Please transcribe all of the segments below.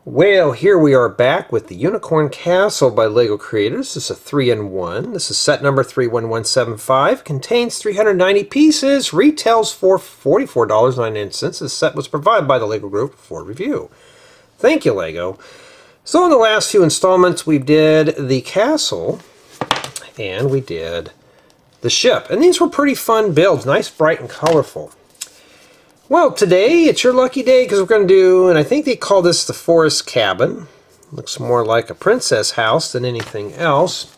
Well, here we are back with the Unicorn Castle by LEGO Creators. This is a 3-in-1. This is set number 31175. Contains 390 pieces. Retails for $44.99. This set was provided by the LEGO Group for review. Thank you, LEGO. So in the last few installments, we did the castle and we did the ship. And these were pretty fun builds. Nice, bright, and colorful. Well, today it's your lucky day because we're going to do, and I think they call this the forest cabin. Looks more like a princess house than anything else.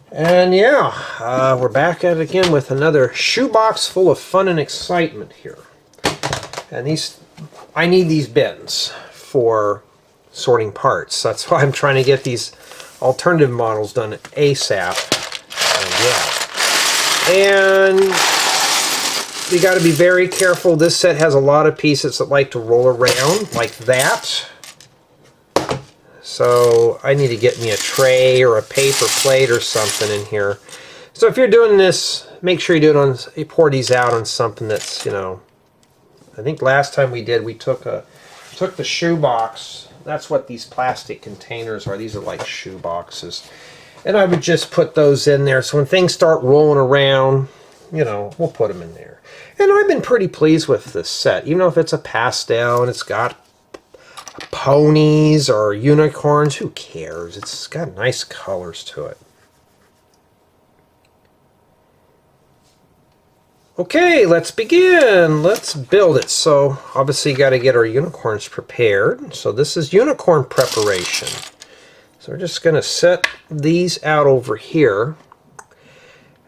And yeah, we're back at it again with another shoebox full of fun and excitement here. And I need these bins for sorting parts. That's why I'm trying to get these alternative models done ASAP. And you got to be very careful. This set has a lot of pieces that like to roll around like that. So I need to get me a tray or a paper plate or something in here. So if you're doing this, make sure you pour these out on something that's, you know, I think last time we took the shoe box. That's what these plastic containers are. These are like shoe boxes. And I would just put those in there. So when things start rolling around, you know, we'll put them in there. And I've been pretty pleased with this set, even though if it's a pastel and it's got ponies or unicorns, who cares? It's got nice colors to it. Okay, let's begin. Let's build it. So obviously you got to get our unicorns prepared. So this is unicorn preparation. So we're just going to set these out over here.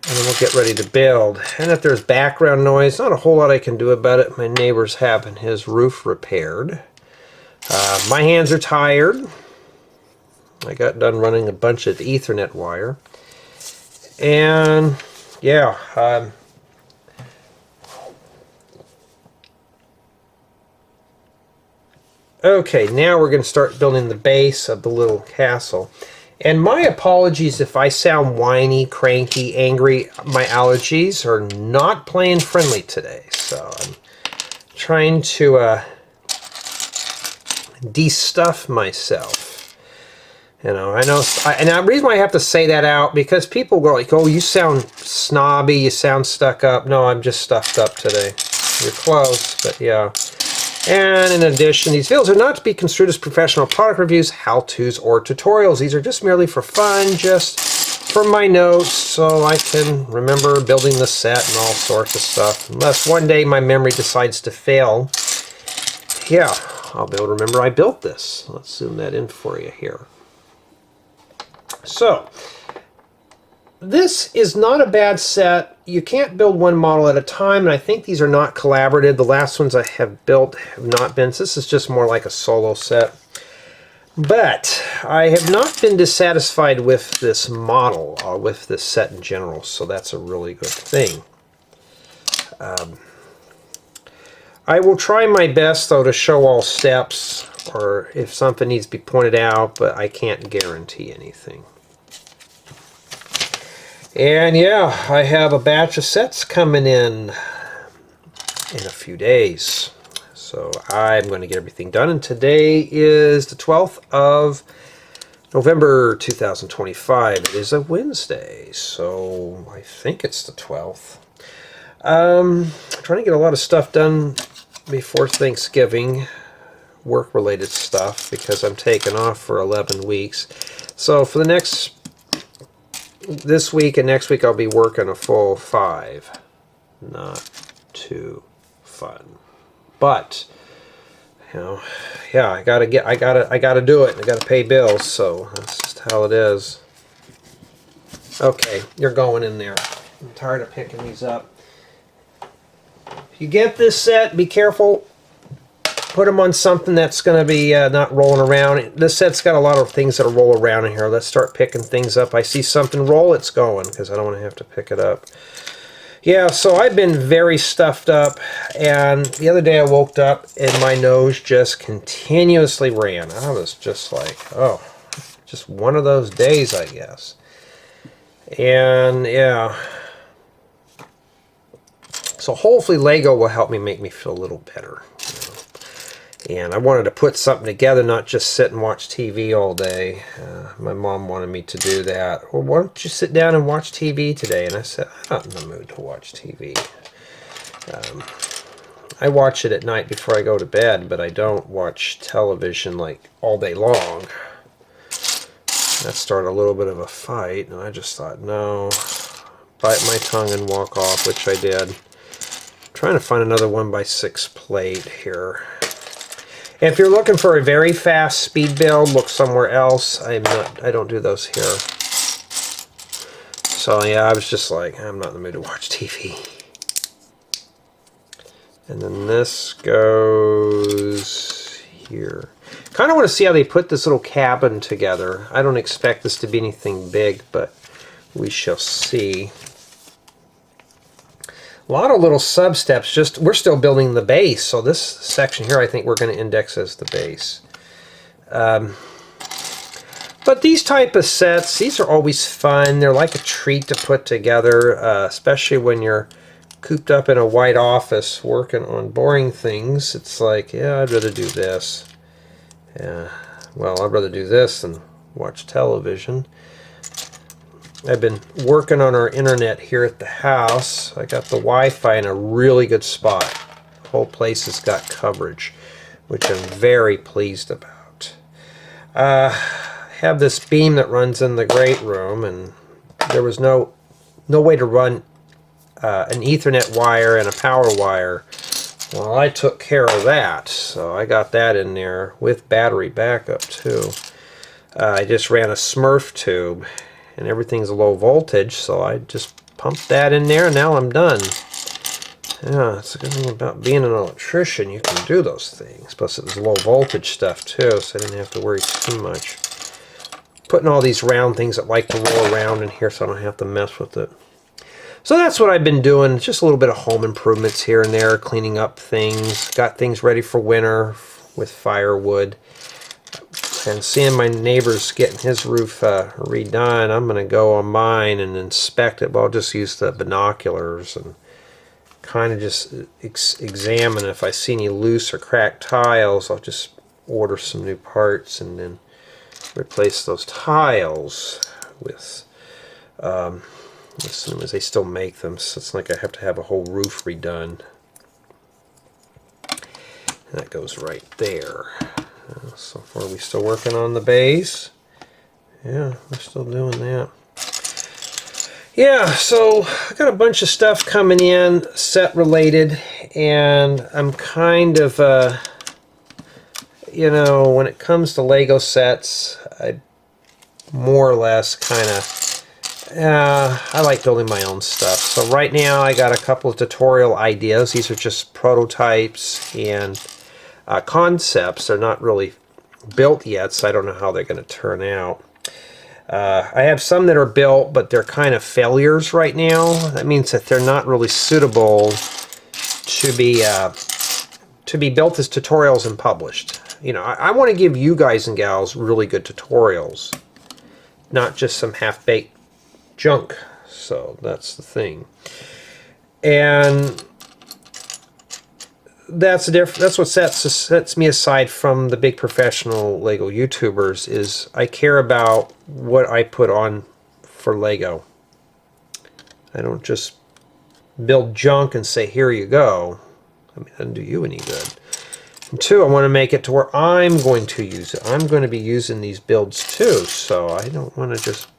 And then we'll get ready to build. And if there's background noise, not a whole lot I can do about it. My neighbor's having his roof repaired. My hands are tired. I got done running a bunch of Ethernet wire. And yeah, okay, now we're going to start building the base of the little castle. And my apologies if I sound whiny, cranky, angry. My allergies are not playing friendly today. So I'm trying to de-stuff myself. You know, and the reason why I have to say that out, because people go like, oh, you sound snobby, you sound stuck up. No, I'm just stuffed up today. You're close, but yeah. And in addition, these videos are not to be construed as professional product reviews, how-tos, or tutorials. These are just merely for fun, just for my notes, so I can remember building the set and all sorts of stuff. Unless one day my memory decides to fail, yeah, I'll be able to remember I built this. Let's zoom that in for you here. So, this is not a bad set. You can't build one model at a time, and I think these are not collaborative. The last ones I have built have not been. So this is just more like a solo set. But I have not been dissatisfied with this model, with this set in general, so that's a really good thing. I will try my best, though, to show all steps, or if something needs to be pointed out, but I can't guarantee anything. And yeah, I have a batch of sets coming in a few days. So I'm going to get everything done. And today is the 12th of November 2025. It is a Wednesday, so I think it's the 12th. I'm trying to get a lot of stuff done before Thanksgiving, work-related stuff, because I'm taking off for 11 weeks. So for this week and next week I'll be working a full 5. Not too fun. But you know, yeah, I gotta do it. I gotta pay bills, so that's just how it is. Okay, you're going in there. I'm tired of picking these up. If you get this set, be careful. Put them on something that's going to be not rolling around. This set's got a lot of things that'll roll around in here. Let's start picking things up. I see something roll, it's going, because I don't want to have to pick it up. Yeah, so I've been very stuffed up, and the other day I woke up and my nose just continuously ran. I was just like, oh, just one of those days, I guess. And yeah. So hopefully LEGO will help me make me feel a little better. You know. And I wanted to put something together, not just sit and watch TV all day. My mom wanted me to do that. Well, why don't you sit down and watch TV today? And I said, I'm not in the mood to watch TV. I watch it at night before I go to bed, but I don't watch television like all day long. That started a little bit of a fight, and I just thought, no, bite my tongue and walk off, which I did. I'm trying to find another 1x6 plate here. If you're looking for a very fast speed build, look somewhere else. I don't do those here. So yeah, I was just like, I'm not in the mood to watch TV. And then this goes here. Kind of want to see how they put this little cabin together. I don't expect this to be anything big, but we shall see. A lot of little sub-steps. We're still building the base, so this section here I think we're going to index as the base. But these type of sets, these are always fun. They're like a treat to put together, especially when you're cooped up in a white office working on boring things. It's like, yeah, I'd rather do this. Yeah, well, I'd rather do this than watch television. I've been working on our internet here at the house. I got the Wi-Fi in a really good spot. The whole place has got coverage, which I'm very pleased about. I have this beam that runs in the great room, and there was no way to run an Ethernet wire and a power wire. Well, I took care of that, so I got that in there with battery backup too. I just ran a Smurf tube, and everything's low voltage, so I just pumped that in there, and now I'm done. Yeah, it's a good thing about being an electrician. You can do those things. Plus, it was low voltage stuff too, so I didn't have to worry too much. Putting all these round things that like to roll around in here, so I don't have to mess with it. So that's what I've been doing. Just a little bit of home improvements here and there, cleaning up things. Got things ready for winter with firewood. And seeing my neighbor's getting his roof redone, I'm going to go on mine and inspect it. Well, I'll just use the binoculars and kind of just examine. If I see any loose or cracked tiles, I'll just order some new parts and then replace those tiles with, as soon as they still make them. So it's like I have to have a whole roof redone. And that goes right there. So far we're still working on the base. Yeah, we're still doing that. Yeah, so I got a bunch of stuff coming in, set related, and I'm kind of, you know, when it comes to Lego sets, I more or less kind of, I like building my own stuff. So right now I got a couple of tutorial ideas. These are just prototypes and concepts. They're not really built yet, so I don't know how they're going to turn out. I have some that are built, but they're kind of failures right now. That means that they're not really suitable to be built as tutorials and published. You know, I want to give you guys and gals really good tutorials, not just some half-baked junk. So that's the thing. And that's what sets me aside from the big professional Lego YouTubers, is I care about what I put on for Lego. I don't just build junk and say, here you go. I mean, it doesn't do you any good. And two, I want to make it to where I'm going to use it. I'm going to be using these builds too, so I don't want to just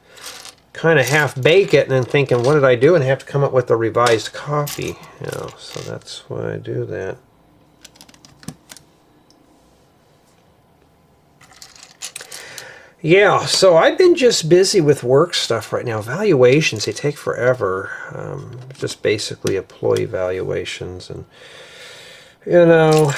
kind of half bake it and then thinking, what did I do? And have to come up with a revised copy. You know, so that's why I do that. Yeah, so I've been just busy with work stuff right now. Valuations, they take forever. Just basically employee valuations, and you know,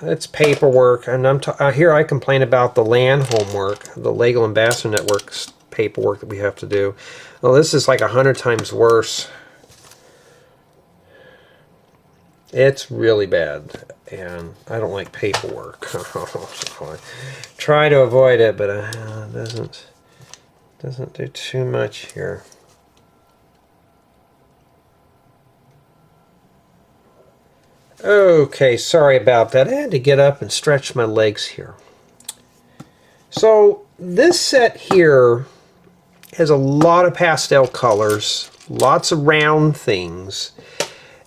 it's paperwork. And here I complain about the LAN homework, the Lego Ambassador Network's paperwork that we have to do. Well, this is like 100 times worse. It's really bad, and I don't like paperwork. So I try to avoid it, but it doesn't do too much here. Okay, sorry about that. I had to get up and stretch my legs here. So this set here has a lot of pastel colors, lots of round things.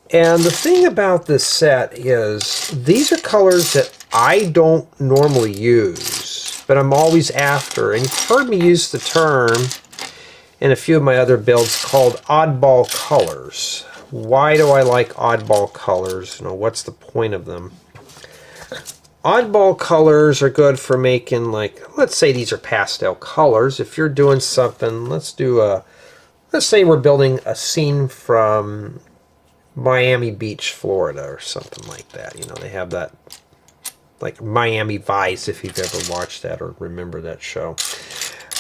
And the thing about this set is these are colors that I don't normally use, but I'm always after. And you've heard me use the term in a few of my other builds called oddball colors. Why do I like oddball colors? You know, what's the point of them? Oddball colors are good for making, like, let's say these are pastel colors. If you're doing something, let's say we're building a scene from Miami Beach, Florida, or something like that. You know, they have that, like Miami Vice, if you've ever watched that or remember that show.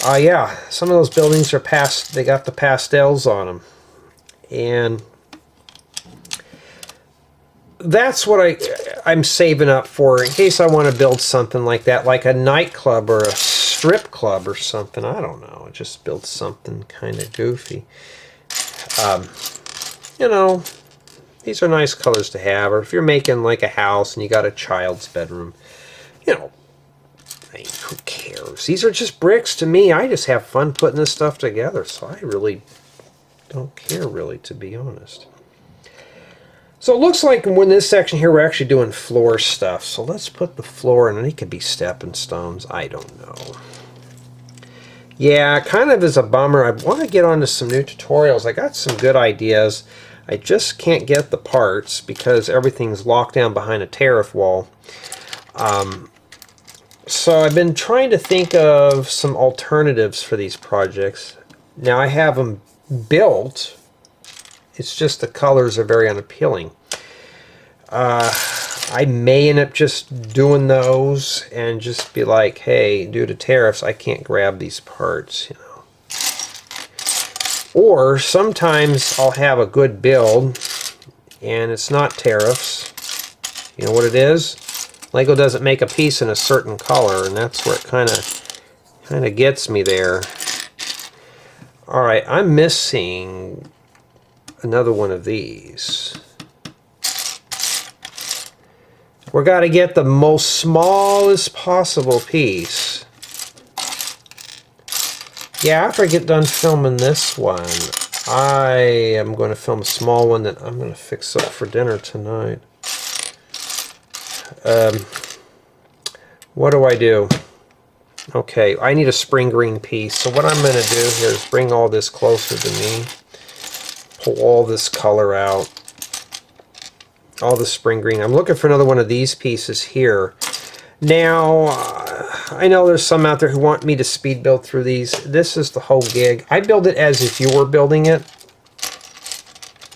Yeah, some of those buildings are they got the pastels on them. And that's what I'm saving up for in case I want to build something like that, like a nightclub or a strip club or something. I don't know. Just build something kind of goofy. You know, these are nice colors to have. Or if you're making like a house and you got a child's bedroom, you know, I mean, who cares? These are just bricks to me. I just have fun putting this stuff together, so I really don't care, really, to be honest. So it looks like in this section here we're actually doing floor stuff. So let's put the floor in, and it could be stepping stones. I don't know. Yeah, kind of is a bummer. I want to get onto some new tutorials. I got some good ideas. I just can't get the parts because everything's locked down behind a tariff wall. So I've been trying to think of some alternatives for these projects. Now I have them built. It's just the colors are very unappealing. I may end up just doing those and just be like, hey, due to tariffs, I can't grab these parts, you know. Or sometimes I'll have a good build and it's not tariffs. You know what it is? Lego doesn't make a piece in a certain color, and that's where it kind of gets me there. All right, I'm missing another one of these. We're got to get the most smallest possible piece. Yeah, after I get done filming this one, I am going to film a small one that I'm going to fix up for dinner tonight. What do I do? Okay, I need a spring green piece. So what I'm going to do here is bring all this closer to me. Pull all this color out. All the spring green. I'm looking for another one of these pieces here. Now, I know there's some out there who want me to speed build through these. This is the whole gig. I build it as if you were building it.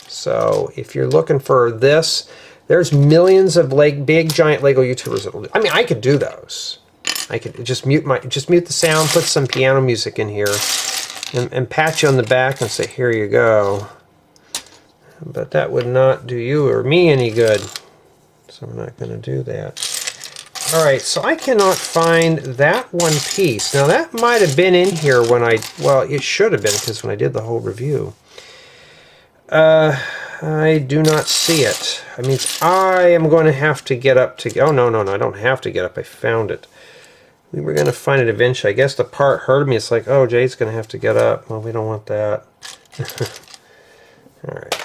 So if you're looking for this, there's millions of big giant Lego YouTubers that will do. I mean, I could do those. I could just mute the sound, put some piano music in here, and pat you on the back and say, here you go. But that would not do you or me any good. So we're not going to do that. Alright, so I cannot find that one piece. Now that might have been in here when well, it should have been, because when I did the whole review. I do not see it. I mean, I am going to have to get up to... Oh, no, I don't have to get up. I found it. We were going to find it eventually. I guess the part heard me. It's like, oh, Jay's going to have to get up. Well, we don't want that. Alright.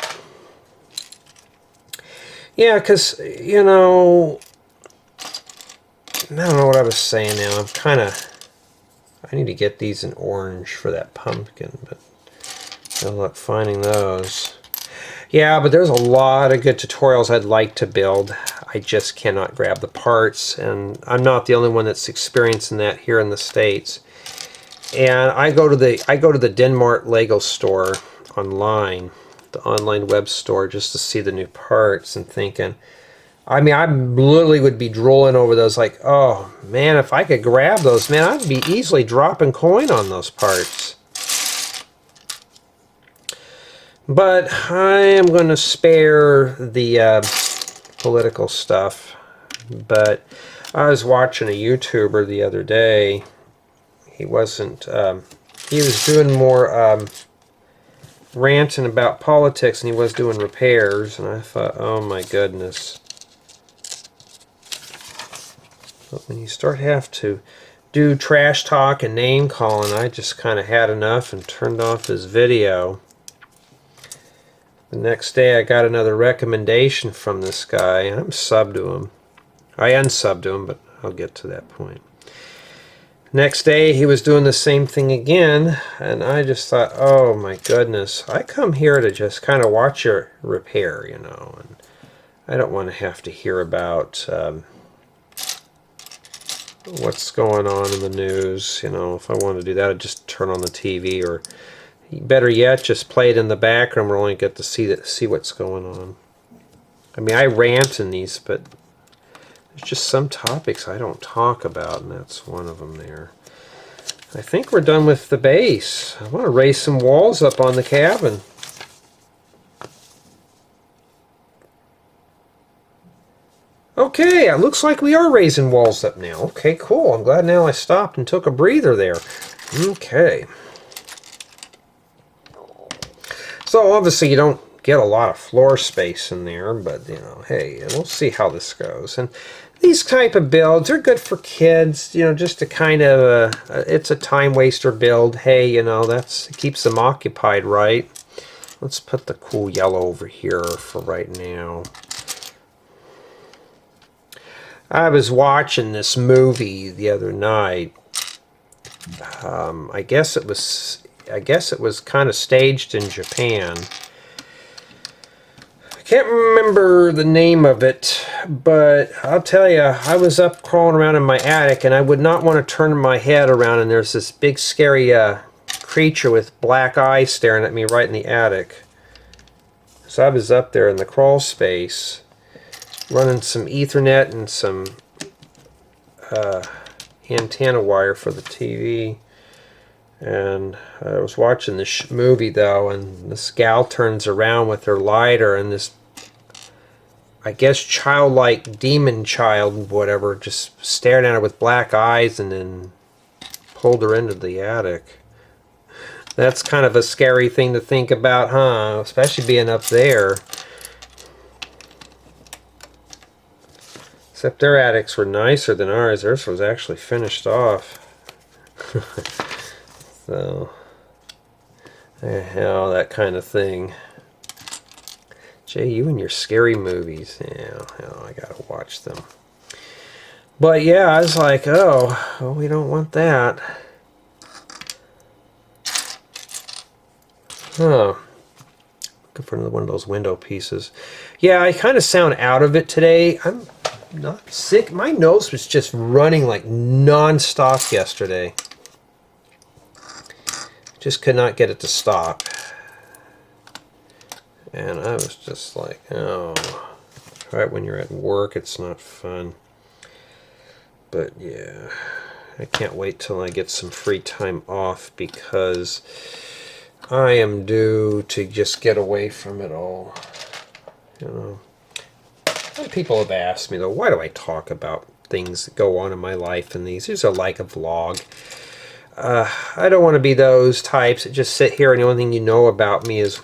Yeah, because, you know... I don't know what I was saying now. I'm kind of... I need to get these in orange for that pumpkin, but good luck finding those. Yeah, but there's a lot of good tutorials I'd like to build. I just cannot grab the parts, and I'm not the only one that's experiencing that here in the States. And I go to the Denmark Lego store online, the online web store, just to see the new parts and thinking, I mean, I literally would be drooling over those like, oh man, if I could grab those, man, I'd be easily dropping coin on those parts. But I am going to spare the political stuff. But I was watching a YouTuber the other day. He wasn't, he was doing more ranting about politics, and he was doing repairs, and I thought, oh my goodness. But when you start have to do trash talk and name calling, I just kind of had enough and turned off his video. The next day I got another recommendation from this guy. I'm subbed to him. I unsubbed to him, but I'll get to that point. Next day he was doing the same thing again, and I just thought, oh my goodness, I come here to just kind of watch your repair, you know, and I don't want to have to hear about what's going on in the news. You know, if I want to do that, I'd just turn on the TV, or better yet, just play it in the background where I only get to see what's going on. I mean, I rant in these, but there's just some topics I don't talk about, and that's one of them there. I think we're done with the base. I want to raise some walls up on the cabin. Okay, it looks like we are raising walls up now. Okay, cool. I'm glad now I stopped and took a breather there. Okay. So obviously you don't get a lot of floor space in there, but you know, hey, we'll see how this goes. And these type of builds are good for kids, you know, just to kind of, it's a time waster build. Hey, you know, it keeps them occupied, right? Let's put the cool yellow over here for right now. I was watching this movie the other night. I guess it was kind of staged in Japan. I can't remember the name of it, but I'll tell you, I was up crawling around in my attic, and I would not want to turn my head around, and there's this big scary creature with black eyes staring at me right in the attic. So I was up there in the crawl space, running some Ethernet and some antenna wire for the TV. And I was watching this movie, though, and this gal turns around with her lighter, and this, I guess, childlike demon child, whatever, just stared at her with black eyes and then pulled her into the attic. That's kind of a scary thing to think about, huh? Especially being up there. Except their attics were nicer than ours. Theirs was actually finished off. So, yeah, that kind of thing. Jay, you and your scary movies. Yeah, I gotta watch them. But yeah, I was like, oh, well, we don't want that. Huh. Looking for another one of those window pieces. Yeah, I kind of sound out of it today. I'm not sick. My nose was just running like non-stop yesterday. Just could not get it to stop. And I was just like, oh. Right when you're at work, it's not fun. But yeah, I can't wait till I get some free time off, because I am due to just get away from it all. You know. Some people have asked me, though, why do I talk about things that go on in my life in these? These are like a vlog. I don't want to be those types that just sit here and the only thing you know about me is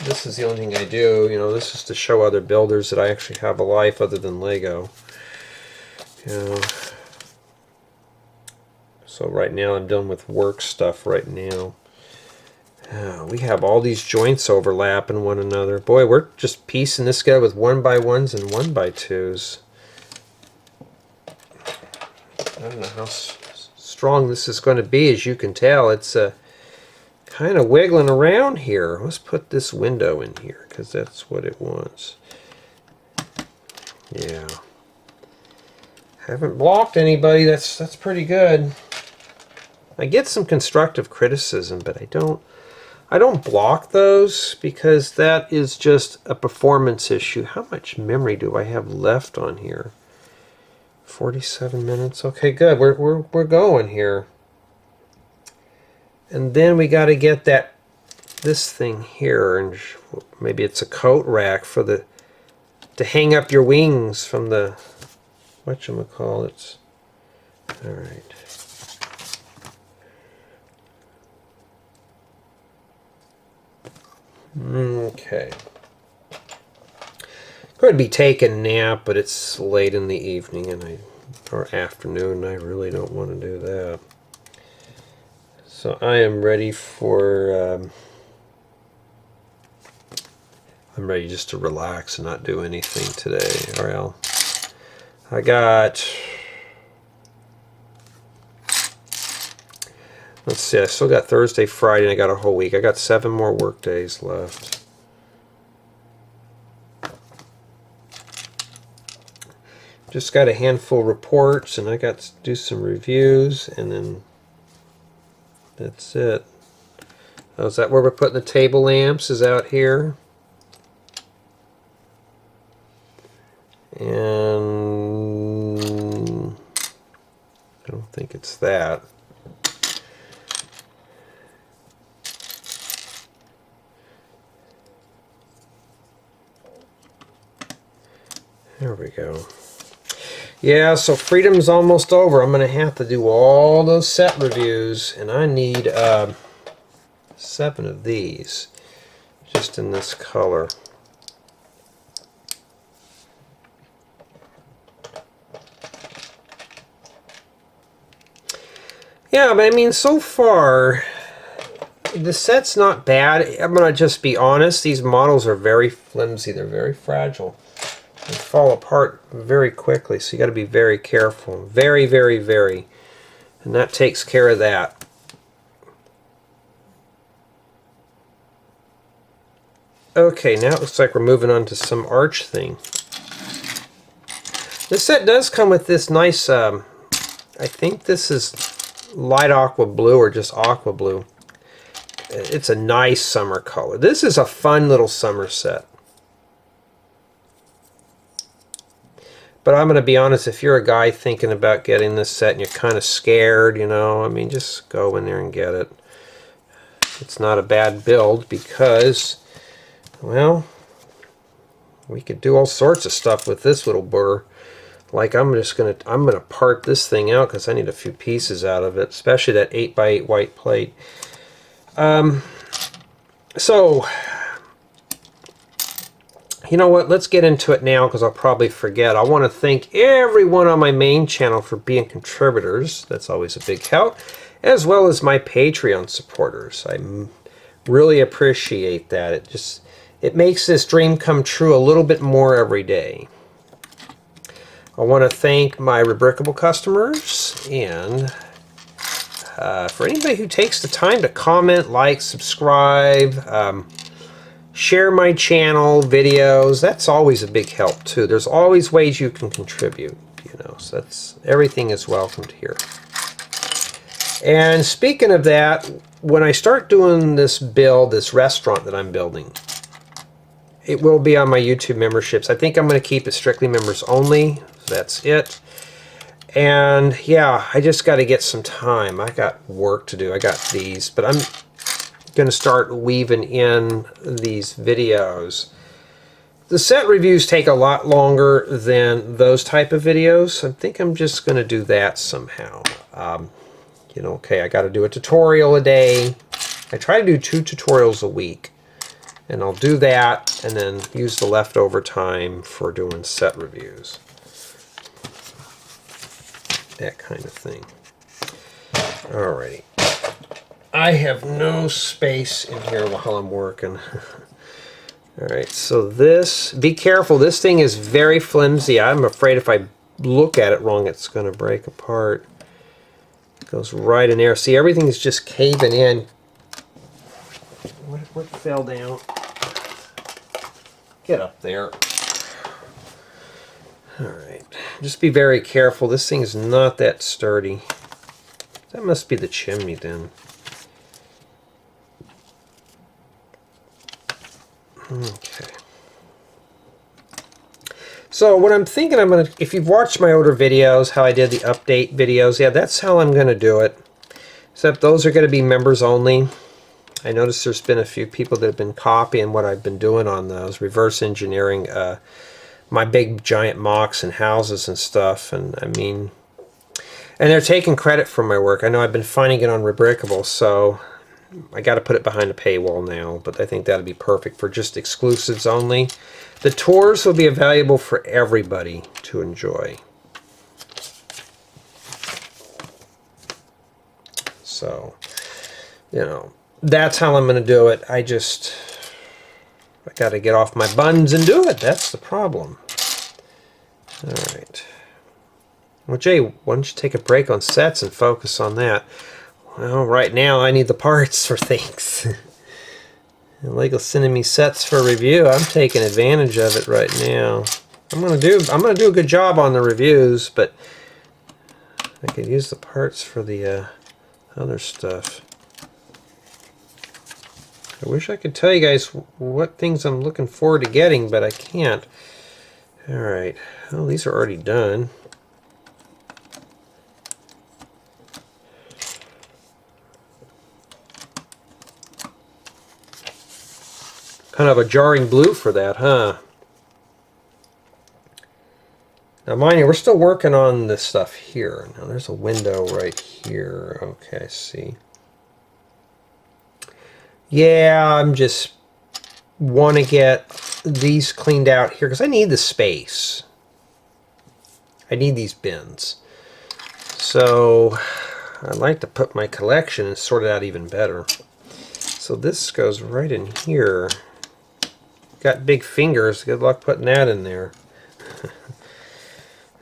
this is the only thing I do. You know, this is to show other builders that I actually have a life other than Lego. You know. So right now I'm dealing with work stuff right now. We have all these joints overlapping one another. Boy, we're just piecing this together with 1x1s and 1x2s. I don't know how strong this is going to be. As you can tell, it's kind of wiggling around here. Let's put this window in here, because that's what it wants. Yeah. Haven't blocked anybody. That's pretty good. I get some constructive criticism, but I don't block those, because that is just a performance issue. How much memory do I have left on here? 47 minutes. Okay, good. We're going here. And then we got to get this thing here, and maybe it's a coat rack for to hang up your wings from the whatchamacallits. All right. Okay. going to be taking a nap, but it's late in the evening or afternoon, and I really don't want to do that. So I am ready for... I'm ready just to relax and not do anything today. I got... Let's see, I still got Thursday, Friday, and I got a whole week. I got 7 more work days left. Just got a handful of reports, and I got to do some reviews, and then that's it. Oh, is that where we're putting the table lamps? Is out here? And I don't think it's that. There we go. Yeah, so Freedom's almost over. I'm going to have to do all those set reviews, and I need 7 of these, just in this color. Yeah, but I mean, so far, the set's not bad. I'm going to just be honest. These models are very flimsy. They're very fragile. They fall apart very quickly, so you got to be very careful. Very, very, very. And that takes care of that. Okay, now it looks like we're moving on to some arch thing. This set does come with this nice, I think this is light aqua blue or just aqua blue. It's a nice summer color. This is a fun little summer set. But I'm going to be honest, if you're a guy thinking about getting this set and you're kind of scared, you know, I mean, just go in there and get it. It's not a bad build because, well, we could do all sorts of stuff with this little burr. Like I'm gonna part this thing out because I need a few pieces out of it, especially that 8x8 white plate. So, you know what? Let's get into it now because I'll probably forget. I want to thank everyone on my main channel for being contributors. That's always a big help, as well as my Patreon supporters. I really appreciate that. It makes this dream come true a little bit more every day. I want to thank my Rebrickable customers and for anybody who takes the time to comment, like, subscribe, share my channel videos. That's always a big help too. There's always ways you can contribute, you know, so everything is welcomed here. And speaking of that, when I start doing this build, this restaurant that I'm building, it will be on my YouTube memberships. I think I'm going to keep it strictly members only. That's it. And yeah, I just got to get some time. I got work to do. I got these, but I'm going to start weaving in these videos. The set reviews take a lot longer than those type of videos. I think I'm just going to do that somehow. You know, okay, I got to do a tutorial a day. I try to do 2 tutorials a week. And I'll do that and then use the leftover time for doing set reviews. That kind of thing. Alrighty. I have no space in here while I'm working. Alright, so this, be careful, this thing is very flimsy. I'm afraid if I look at it wrong, it's going to break apart. It goes right in there. See, everything's just caving in. What fell down? Get up there. Alright, just be very careful. This thing is not that sturdy. That must be the chimney then. Okay. So what I'm thinking, if you've watched my older videos, how I did the update videos, yeah, that's how I'm going to do it. Except those are going to be members only. I noticed there's been a few people that have been copying what I've been doing on those, reverse engineering my big giant mocks and houses and stuff, and I mean, and they're taking credit for my work. I know I've been finding it on Rebrickable, so I got to put it behind a paywall now, but I think that'll be perfect for just exclusives only. The tours will be available for everybody to enjoy. So, you know, that's how I'm going to do it. I got to get off my buns and do it. That's the problem. All right. Well, Jay, why don't you take a break on sets and focus on that? Well, right now I need the parts for things. And Lego's sending me sets for review. I'm taking advantage of it right now. I'm gonna do a good job on the reviews, but I could use the parts for the other stuff. I wish I could tell you guys what things I'm looking forward to getting, but I can't. All right. Well, these are already done. Kind of a jarring blue for that, huh? Now, mind you, we're still working on this stuff here. Now, there's a window right here. Okay, I see. Yeah, I'm just want to get these cleaned out here because I need the space. I need these bins. So, I'd like to put my collection and sort it out even better. So this goes right in here. Got big fingers. Good luck putting that in there.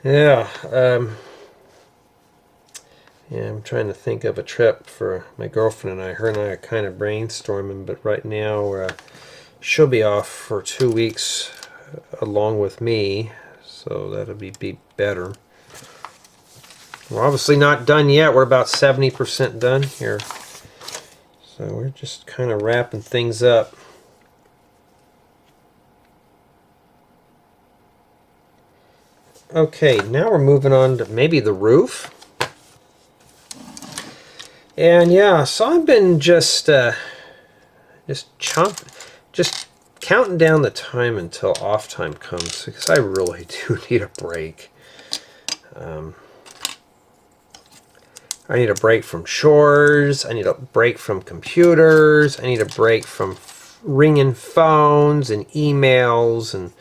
Yeah. Yeah, I'm trying to think of a trip for my girlfriend and I. Her and I are kind of brainstorming, but right now she'll be off for 2 weeks along with me, so that'll be better. We're obviously not done yet. We're about 70% done here. So we're just kind of wrapping things up. Okay, now we're moving on to maybe the roof. And yeah, so I've been just counting down the time until off time comes because I really do need a break. I need a break from chores. I need a break from computers. I need a break from ringing phones and emails and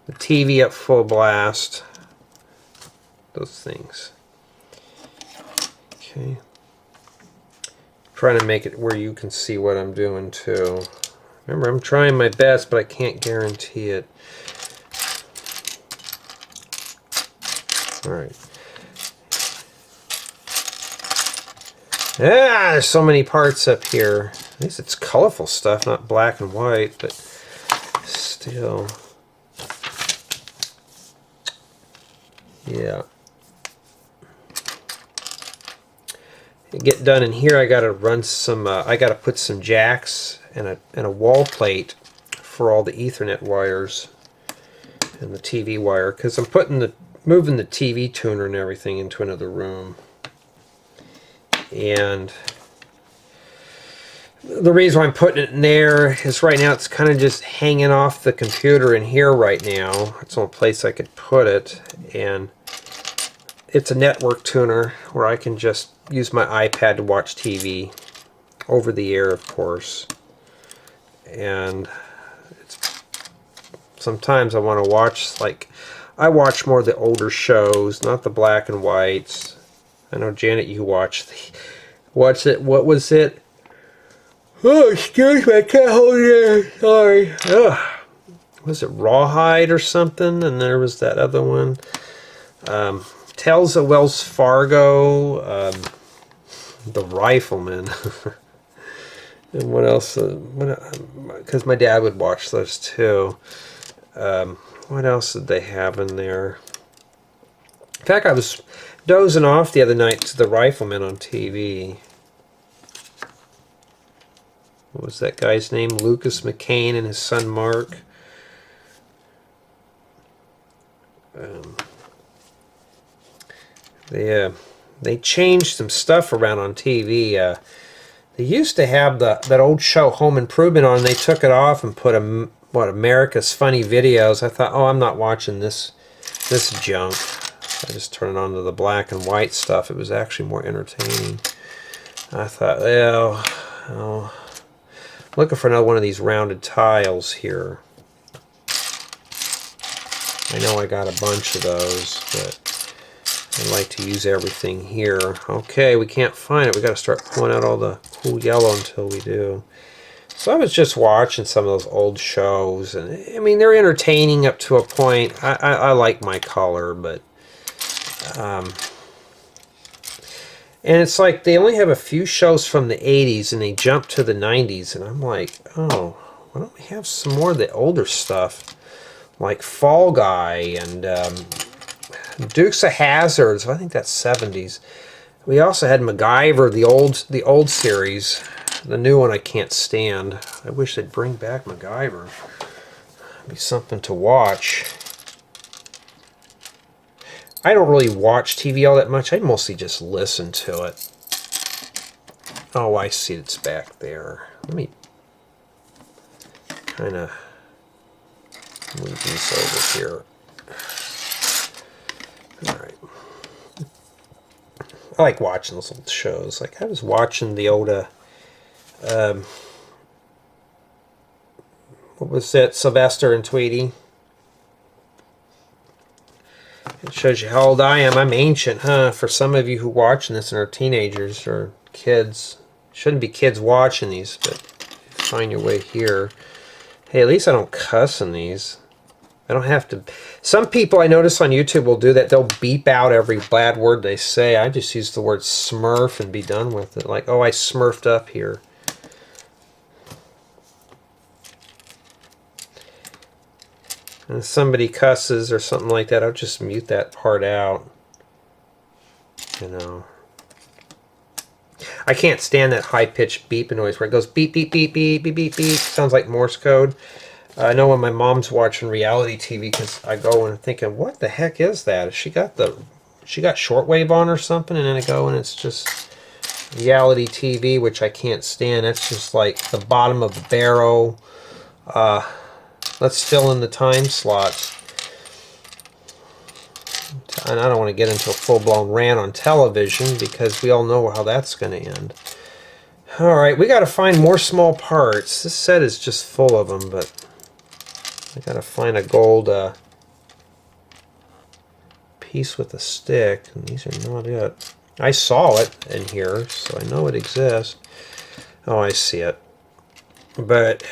the TV at full blast. Those things. Okay. Trying to make it where you can see what I'm doing too. Remember, I'm trying my best, but I can't guarantee it. All right. Ah, there's so many parts up here. At least it's colorful stuff, not black and white, but still. Yeah. Get done in here. I gotta run some. I gotta put some jacks and a wall plate for all the Ethernet wires and the TV wire because I'm moving the TV tuner and everything into another room. And the reason why I'm putting it in there is right now it's kind of just hanging off the computer in here right now. It's the only place I could put it, and it's a network tuner where I can just use my iPad to watch TV over the air, of course. And sometimes I want to watch, like, I watch more of the older shows, not the black and whites. I know, Janet, you watch it. What was it? Oh, excuse me, I can't hold it. Sorry. Ugh. Was it Rawhide or something? And there was that other one. Tales of Wells Fargo, The Rifleman, and what else? Because my dad would watch those too. What else did they have in there? In fact, I was dozing off the other night to The Rifleman on TV. What was that guy's name? Lucas McCain and his son Mark. They changed some stuff around on TV. They used to have that old show Home Improvement on. They took it off and put America's Funny Videos. I thought, oh, I'm not watching this junk. I just turned it on to the black and white stuff. It was actually more entertaining. I thought, well, looking for another one of these rounded tiles here. I know I got a bunch of those, but I like to use everything here. Okay, we can't find it. We got to start pulling out all the cool yellow until we do. So I was just watching some of those old shows, and I mean, they're entertaining up to a point. I like my color, but and it's like they only have a few shows from the 80s and they jump to the 90s, and I'm like, oh, why don't we have some more of the older stuff, like Fall Guy and Dukes of Hazzards. I think that's 70s. We also had MacGyver, the old series. The new one I can't stand. I wish they'd bring back MacGyver. It'd be something to watch. I don't really watch TV all that much. I mostly just listen to it. Oh, I see it's back there. Let me kind of move these over here. All right. I like watching those old shows. Like I was watching the old, what was that? Sylvester and Tweety. It shows you how old I am. I'm ancient, huh? For some of you who watching this and are teenagers or kids. Shouldn't be kids watching these, but find your way here. Hey, at least I don't cuss in these. I don't have to. Some people I notice on YouTube will do that. They'll beep out every bad word they say. I just use the word smurf and be done with it. Like, oh, I smurfed up here. And if somebody cusses or something like that, I'll just mute that part out. You know. I can't stand that high-pitched beeping noise where it goes beep, beep, beep, beep, beep, beep, beep. Sounds like Morse code. I know when my mom's watching reality TV, because I go and thinking, what the heck is that? She got shortwave on or something, and then I go and it's just reality TV, which I can't stand. That's just like the bottom of the barrel. Let's fill in the time slots. And I don't want to get into a full-blown rant on television because we all know how that's going to end. Alright, we got to find more small parts. This set is just full of them, but I got to find a gold piece with a stick. And these are not it. I saw it in here, so I know it exists. Oh, I see it. But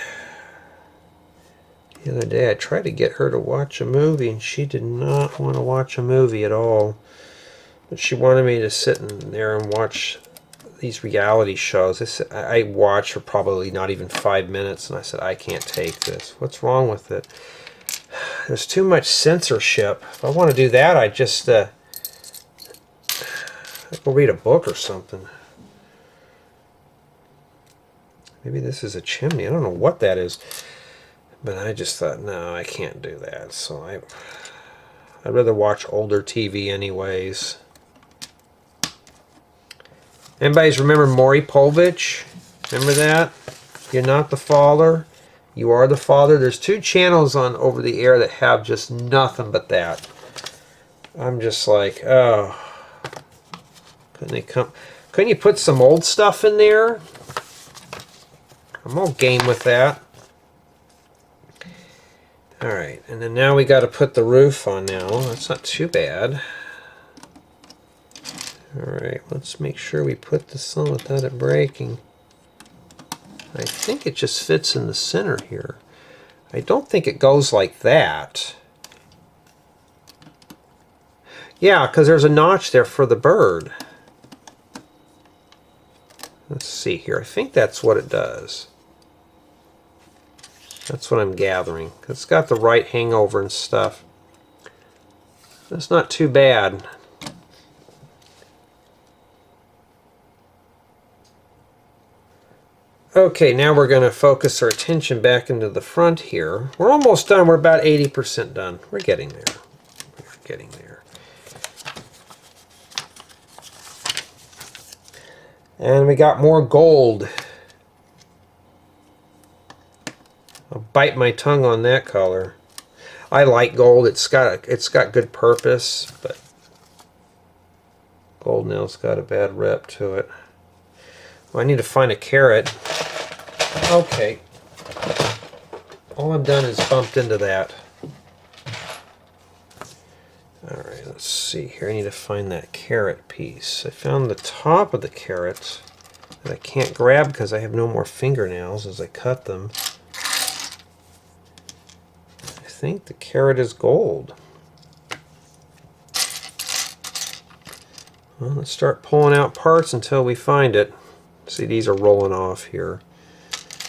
the other day I tried to get her to watch a movie, and she did not want to watch a movie at all. But she wanted me to sit in there and watch these reality shows. I watched for probably not even 5 minutes, and I said, I can't take this. What's wrong with it? There's too much censorship. If I want to do that, I just I go read a book or something. Maybe this is a chimney. I don't know what that is. But I just thought, no, I can't do that. So I'd rather watch older TV anyways. Anybody's remember Maury Povich? Remember that? You're not the father. You are the father. There's 2 channels on over the air that have just nothing but that. I'm just like, oh. Couldn't you put some old stuff in there? I'm all game with that. Alright, and then now we got to put the roof on now. That's not too bad. Alright, let's make sure we put this on without it breaking. I think it just fits in the center here. I don't think it goes like that. Yeah, because there's a notch there for the bird. Let's see here. I think that's what it does. That's what I'm gathering. It's got the right hangover and stuff. That's not too bad. Okay, now we're going to focus our attention back into the front here. We're almost done. We're about 80% done. We're getting there. We're getting there. And we got more gold. I'll bite my tongue on that color. I like gold. It's got good purpose, but gold now's got a bad rep to it. Well, I need to find a carrot. Okay. All I've done is bumped into that. Alright, let's see here. I need to find that carrot piece. I found the top of the carrot that I can't grab because I have no more fingernails as I cut them. I think the carrot is gold. Well, let's start pulling out parts until we find it. See, these are rolling off here.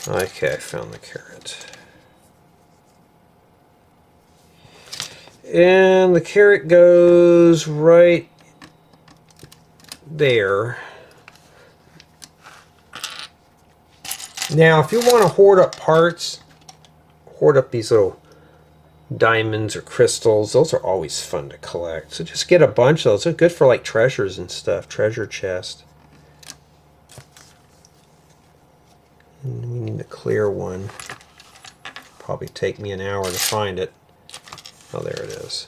Okay, I found the carrot. And the carrot goes right there. Now, if you want to hoard up parts, hoard up these little diamonds or crystals. Those are always fun to collect. So just get a bunch of those. They're good for like treasures and stuff. Treasure chest. And we need a clear one. Probably take me an hour to find it. Oh, there it is.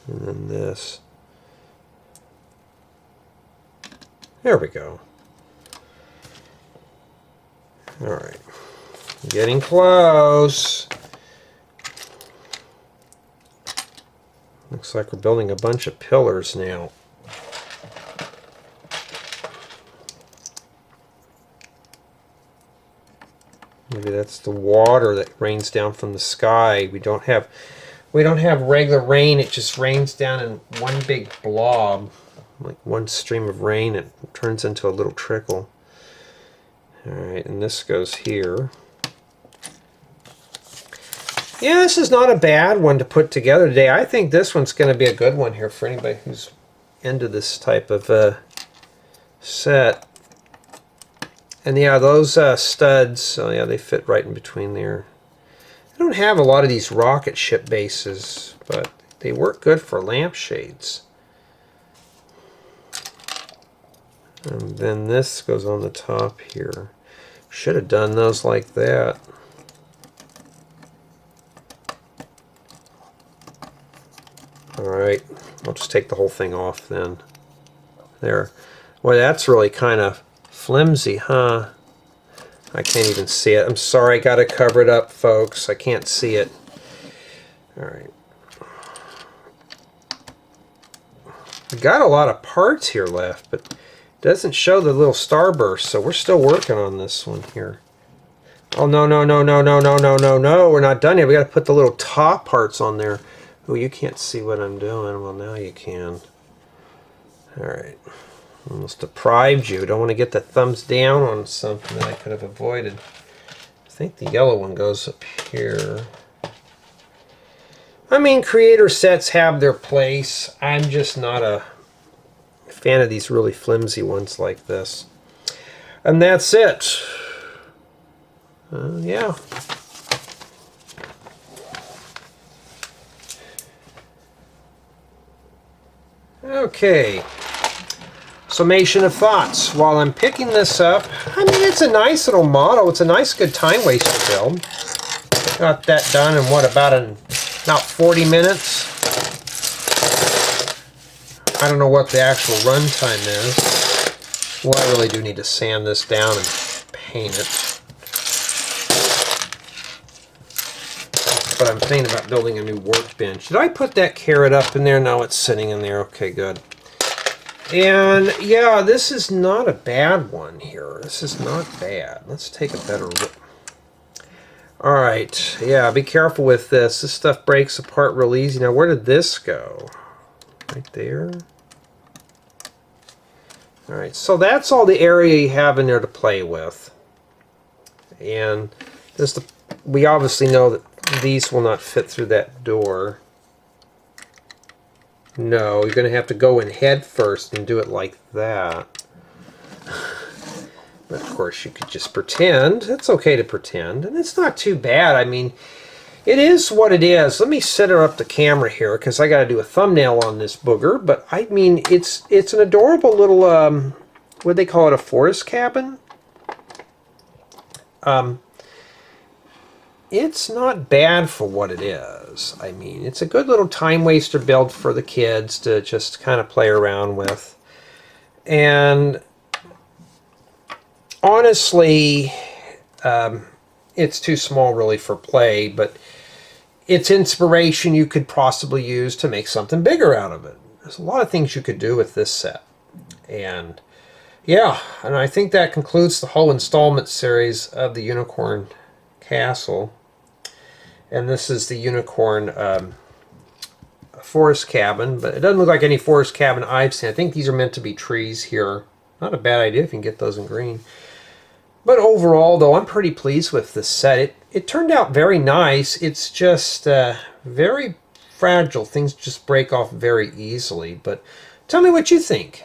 And then this. There we go. All right. Getting close. Looks like we're building a bunch of pillars now. Maybe that's the water that rains down from the sky. We don't have regular rain. It just rains down in one big blob, like one stream of rain. It turns into a little trickle. All right, and this goes here. Yeah, this is not a bad one to put together today. I think this one's going to be a good one here for anybody who's into this type of set. And yeah, those studs, oh yeah, they fit right in between there. I don't have a lot of these rocket ship bases, but they work good for lampshades. And then this goes on the top here. Should have done those like that. Alright, I'll just take the whole thing off then. There. Boy, that's really kind of flimsy, huh? I can't even see it. I'm sorry, I gotta cover it up, folks. I can't see it. Alright. We got a lot of parts here left, but it doesn't show the little starburst, so we're still working on this one here. Oh, no, no, no, no, no, no, no, no, no. We're not done yet. We gotta put the little top parts on there. Oh, you can't see what I'm doing. Well, now you can. Alright. Almost deprived you. Don't want to get the thumbs down on something that I could have avoided. I think the yellow one goes up here. I mean, creator sets have their place. I'm just not a fan of these really flimsy ones like this. And that's it. Yeah. Okay. Summation of Thoughts. While I'm picking this up, I mean, it's a nice little model. It's a nice, good time waster build. Got that done in what, about 40 minutes? I don't know what the actual run time is. Well, I really do need to sand this down and paint it. But I'm thinking about building a new workbench. Did I put that carrot up in there? No, it's sitting in there. Okay, good. And yeah, this is not a bad one here. This is not bad. Let's take a better look. Alright, yeah, be careful with this. This stuff breaks apart real easy. Now, where did this go? Right there. Alright, so that's all the area you have in there to play with. And we obviously know that these will not fit through that door. No, you're going to have to go in head first and do it like that. But of course you could just pretend. It's okay to pretend. And it's not too bad. I mean, it is what it is. Let me set up the camera here because I got to do a thumbnail on this booger. But I mean, it's an adorable little, what do they call it, a forest cabin? It's not bad for what it is. I mean, it's a good little time waster build for the kids to just kind of play around with. And honestly, it's too small really for play, but it's inspiration you could possibly use to make something bigger out of it. There's a lot of things you could do with this set. And yeah, and I think that concludes the whole installment series of the Unicorn Castle. And this is the Unicorn forest cabin, but it doesn't look like any forest cabin I've seen. I think these are meant to be trees here. Not a bad idea if you can get those in green. But overall, though, I'm pretty pleased with this set. It turned out very nice. It's just very fragile. Things just break off very easily. But tell me what you think.